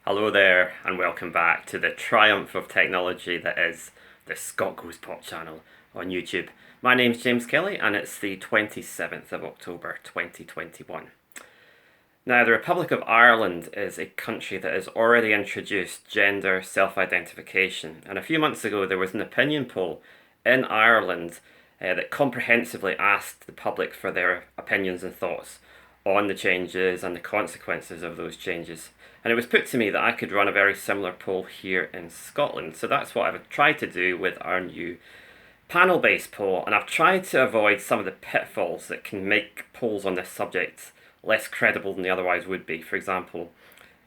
Hello there, and welcome back to the triumph of technology that is the Scot Goes Pop channel on YouTube. My name's James Kelly, and it's the 27th of October 2021. Now, the Republic of Ireland is a country that has already introduced gender self-identification, and a few months ago there was an opinion poll in Ireland that comprehensively asked the public for their opinions and thoughts on the changes and the consequences of those changes. And it was put to me that I could run a very similar poll here in Scotland. So that's what I've tried to do with our new panel-based poll, and I've tried to avoid some of the pitfalls that can make polls on this subject less credible than they otherwise would be. For example,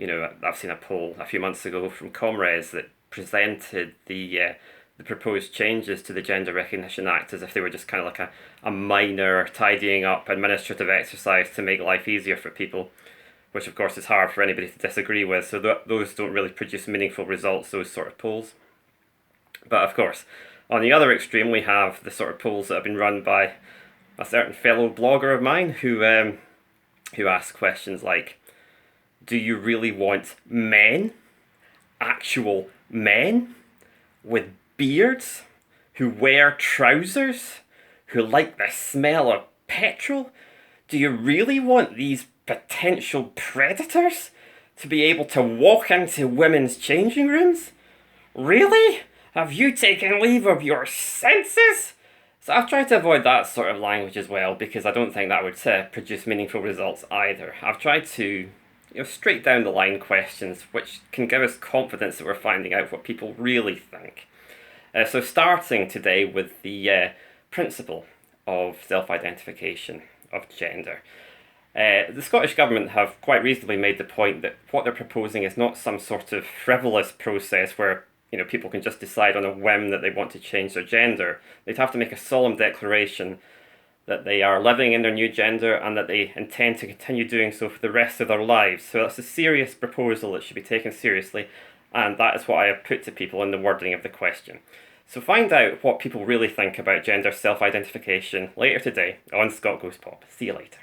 I've seen a poll a few months ago from Comres that presented the proposed changes to the Gender Recognition Act as if they were just kind of like a minor tidying up administrative exercise to make life easier for people, which of course is hard for anybody to disagree with. So those don't really produce meaningful results, those sort of polls. But of course, on the other extreme, we have the sort of polls that have been run by a certain fellow blogger of mine who asks questions like, do you really want men, actual men, with beards, who wear trousers, who like the smell of petrol? Do you really want these potential predators to be able to walk into women's changing rooms? Really? Have you taken leave of your senses? So I've tried to avoid that sort of language as well, because I don't think that would produce meaningful results either. I've tried to straight down the line questions which can give us confidence that we're finding out what people really think. So starting today with the principle of self-identification of gender. The Scottish Government have quite reasonably made the point that what they're proposing is not some sort of frivolous process where people can just decide on a whim that they want to change their gender. They'd have to make a solemn declaration that they are living in their new gender and that they intend to continue doing so for the rest of their lives. So that's a serious proposal that should be taken seriously, and that is what I have put to people in the wording of the question. So find out what people really think about gender self-identification later today on Scot Goes Pop. See you later.